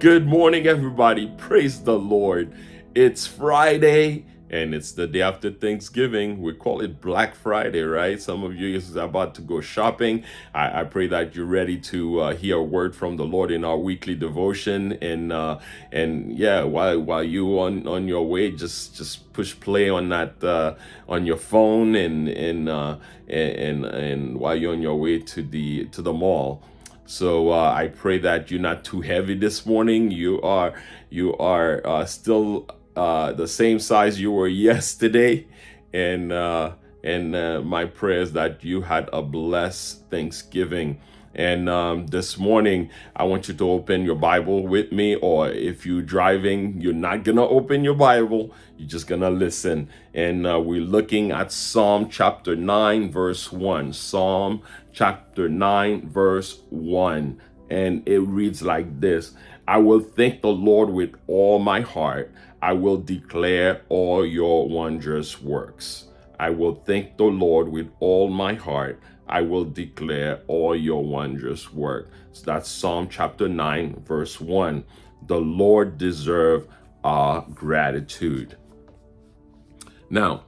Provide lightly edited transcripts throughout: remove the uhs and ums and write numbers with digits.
Good morning, everybody. Praise the Lord. It's Friday and it's the day after Thanksgiving. We call it Black Friday, right? Some of you is about to go shopping. I pray that you're ready to hear a word from the Lord in our weekly devotion. And yeah, while you on your way, just push play on that on your phone and while you're on your way to the mall. So I pray that you're not too heavy this morning. You are still the same size you were yesterday, and my prayer is that you had a blessed Thanksgiving. And this morning, I want you to open your Bible with me, or if you're driving, you're not gonna open your Bible, you're just gonna listen. And we're looking at Psalm chapter 9, verse 1. Psalm chapter 9, verse 1. And it reads like this: I will thank the Lord with all my heart. I will declare all your wondrous works. I will thank the Lord with all my heart. I will declare all your wondrous work. So that's Psalm chapter 9, verse 1. The Lord deserves our gratitude. Now,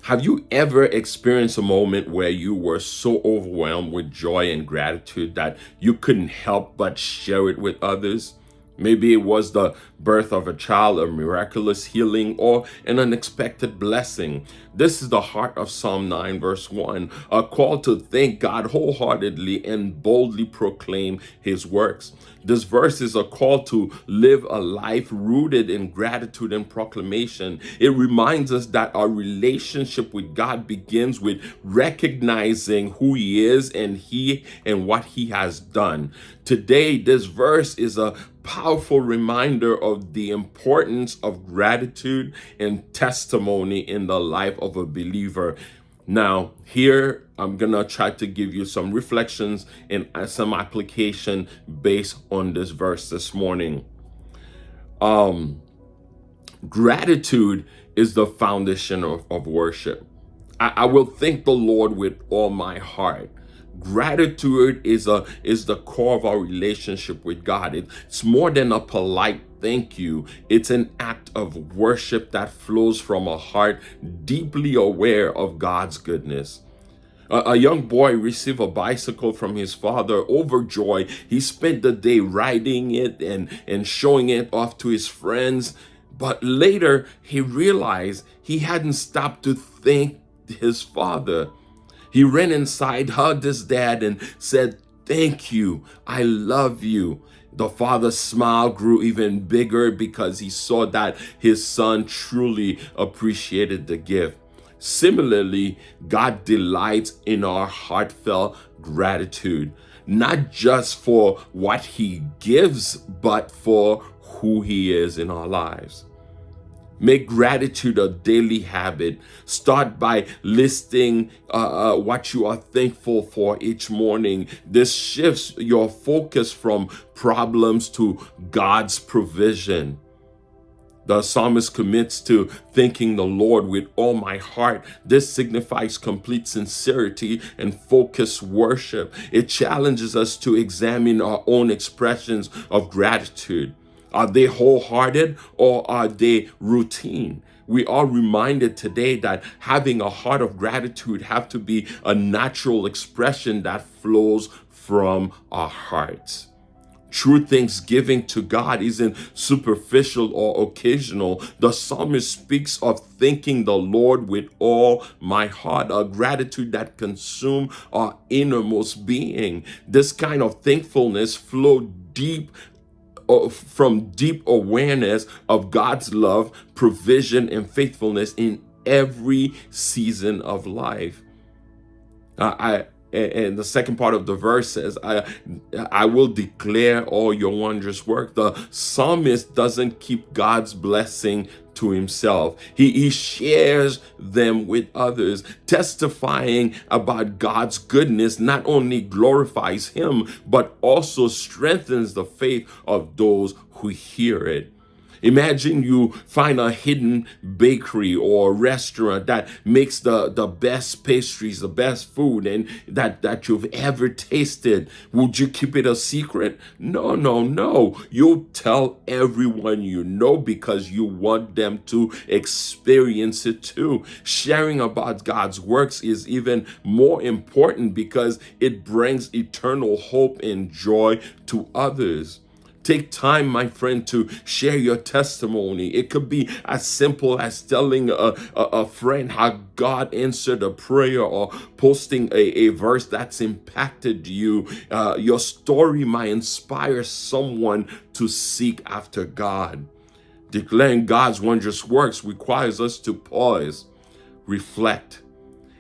have you ever experienced a moment where you were so overwhelmed with joy and gratitude that you couldn't help but share it with others? Maybe it was the birth of a child, a miraculous healing, or an unexpected blessing. This is the heart of Psalm 9, verse 1, a call to thank God wholeheartedly and boldly proclaim his works. This verse is a call to live a life rooted in gratitude and proclamation. It reminds us that our relationship with God begins with recognizing who he is and what he has done. Today, this verse is a powerful reminder of the importance of gratitude and testimony in the life of a believer. Now, here I'm gonna try to give you some reflections and some application based on this verse this morning. Gratitude is the foundation of worship. I will thank the Lord with all my heart. Gratitude is the core of our relationship with God. It's more than a polite thank you. It's an act of worship that flows from a heart deeply aware of God's goodness. A young boy received a bicycle from his father. Overjoyed, he spent the day riding it and showing it off to his friends. But later, he realized he hadn't stopped to thank his father. He ran inside, hugged his dad, and said, "Thank you. I love you." The father's smile grew even bigger because he saw that his son truly appreciated the gift. Similarly, God delights in our heartfelt gratitude, not just for what he gives, but for who he is in our lives. Make gratitude a daily habit. Start by listing what you are thankful for each morning. This shifts your focus from problems to God's provision. The psalmist commits to thanking the Lord with all my heart. This signifies complete sincerity and focused worship. It challenges us to examine our own expressions of gratitude. Are they wholehearted or are they routine? We are reminded today that having a heart of gratitude have to be a natural expression that flows from our hearts. True thanksgiving to God isn't superficial or occasional. The psalmist speaks of thanking the Lord with all my heart, a gratitude that consumes our innermost being. This kind of thankfulness flows from deep awareness of God's love, provision, and faithfulness in every season of life. And the second part of the verse says, I will declare all your wondrous work. The psalmist doesn't keep God's blessing to himself. He shares them with others. Testifying about God's goodness not only glorifies him, but also strengthens the faith of those who hear it. Imagine you find a hidden bakery or restaurant that makes the best pastries, the best food, and that you've ever tasted. Would you keep it a secret? No, no, no. You'll tell everyone you know because you want them to experience it too. Sharing about God's works is even more important because it brings eternal hope and joy to others. Take time, my friend, to share your testimony. It could be as simple as telling a friend how God answered a prayer or posting a verse that's impacted you. Your story might inspire someone to seek after God. Declaring God's wondrous works requires us to pause, reflect,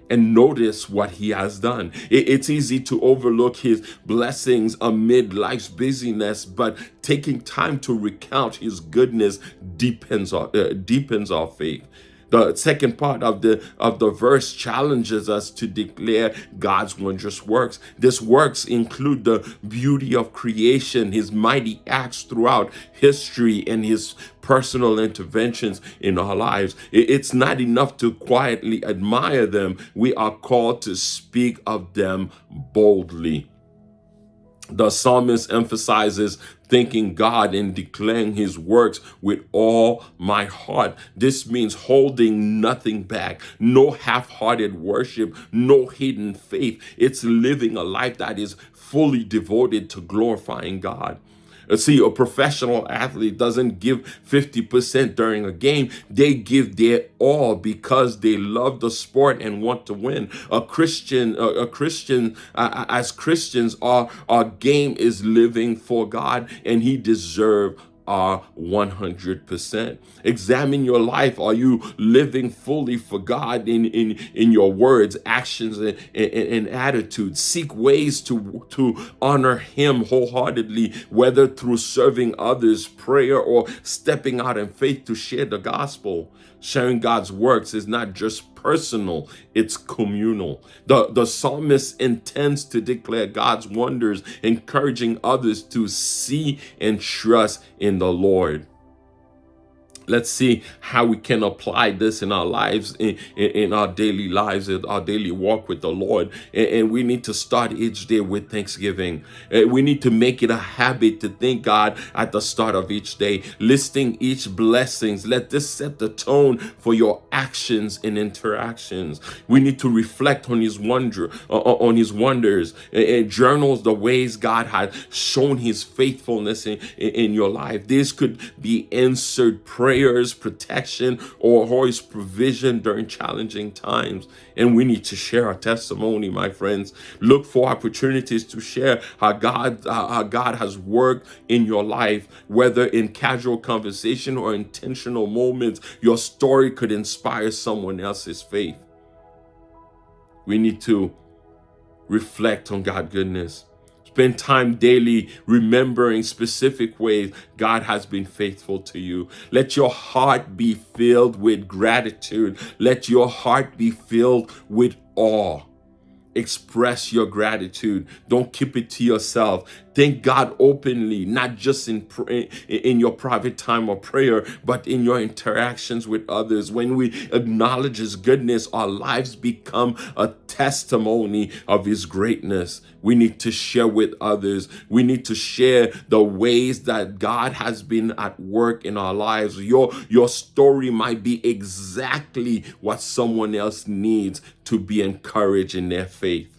and notice what he has done. It's easy to overlook his blessings amid life's busyness, but taking time to recount his goodness deepens our faith. The second part of the verse challenges us to declare God's wondrous works. These works include the beauty of creation, his mighty acts throughout history, and his personal interventions in our lives. It's not enough to quietly admire them. We are called to speak of them boldly. The psalmist emphasizes thanking God and declaring his works with all my heart. This means holding nothing back, no half-hearted worship, no hidden faith. It's living a life that is fully devoted to glorifying God. See, a professional athlete doesn't give 50% during a game. They give their all because they love the sport and want to win. As Christians, our game is living for God, and he deserves our 100%. Examine your life. Are you living fully for God in your words, actions, and attitudes? Seek ways to honor him wholeheartedly, whether through serving others, prayer, or stepping out in faith to share the gospel. Sharing God's works is not just personal, it's communal. The psalmist intends to declare God's wonders, encouraging others to see and trust in the Lord. Let's see how we can apply this in our lives, in our daily lives, in our daily walk with the Lord. And we need to start each day with thanksgiving. We need to make it a habit to thank God at the start of each day, listing each blessings. Let this set the tone for your actions and interactions. We need to reflect on his wonders, and journals the ways God has shown his faithfulness in your life. This could be answered prayers, protection, or his provision during challenging times. And we need to share our testimony, my friends. Look for opportunities to share how God has worked in your life, whether in casual conversation or intentional moments. Your story could inspire someone else's faith. We need to reflect on God's goodness. Spend time daily remembering specific ways God has been faithful to you. Let your heart be filled with gratitude. Let your heart be filled with awe. Express your gratitude. Don't keep it to yourself. Thank God openly, not just in your private time of prayer, but in your interactions with others. When we acknowledge his goodness, our lives become a testimony of his greatness. We need to share with others. We need to share the ways that God has been at work in our lives. Your story might be exactly what someone else needs to be encouraged in their faith.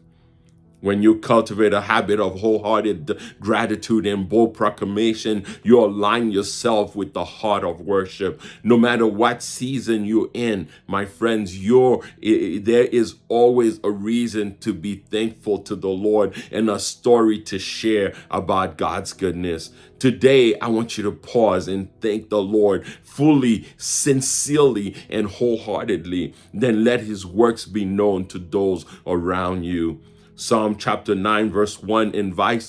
When you cultivate a habit of wholehearted gratitude and bold proclamation, you align yourself with the heart of worship. No matter what season you're in, my friends, there is always a reason to be thankful to the Lord and a story to share about God's goodness. Today, I want you to pause and thank the Lord fully, sincerely, and wholeheartedly. Then let his works be known to those around you. Psalm chapter 9 verse 1 invite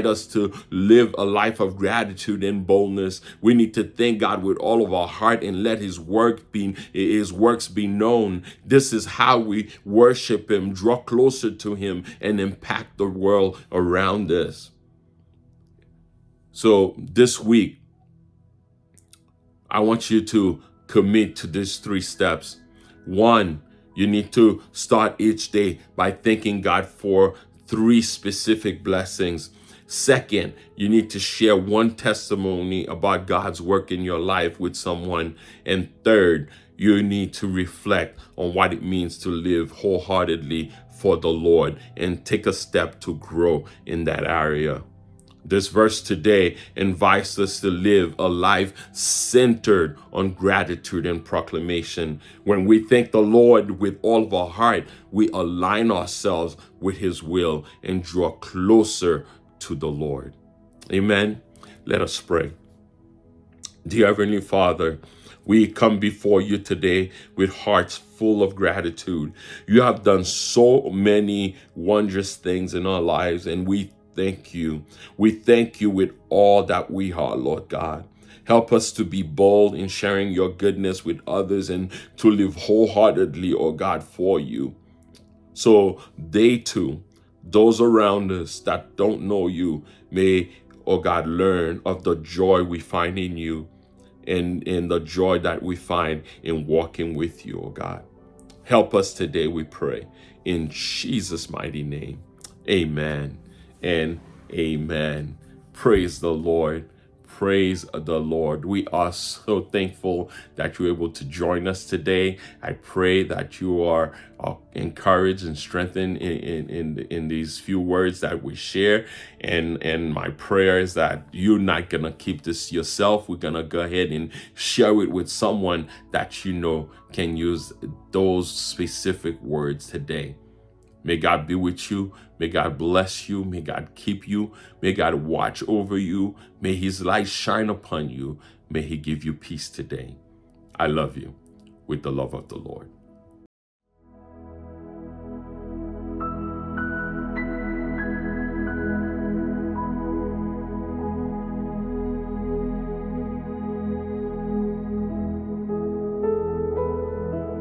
us to live a life of gratitude and boldness. We need to thank God with all of our heart and let his works be known. This is how we worship him, draw closer to him, and impact the world around us. So this week, I want you to commit to these 3 steps. One, you need to start each day by thanking God for 3 specific blessings. Second, you need to share one testimony about God's work in your life with someone. And third, you need to reflect on what it means to live wholeheartedly for the Lord and take a step to grow in that area. This verse today invites us to live a life centered on gratitude and proclamation. When we thank the Lord with all of our heart, we align ourselves with His will and draw closer to the Lord. Amen. Let us pray. Dear Heavenly Father, we come before you today with hearts full of gratitude. You have done so many wondrous things in our lives, and we thank you. We thank you with all that we are, Lord God. Help us to be bold in sharing your goodness with others and to live wholeheartedly, oh God, for you. So they too, those around us that don't know you, may, oh God, learn of the joy we find in you and in the joy that we find in walking with you, oh God. Help us today, we pray, in Jesus' mighty name. Amen and amen. Praise the Lord. Praise the Lord. We are so thankful that you're able to join us today. I pray that you are encouraged and strengthened in these few words that we share. And my prayer is that you're not going to keep this yourself. We're going to go ahead and share it with someone that you know can use those specific words today. May God be with you. May God bless you. May God keep you. May God watch over you. May His light shine upon you. May He give you peace today. I love you with the love of the Lord.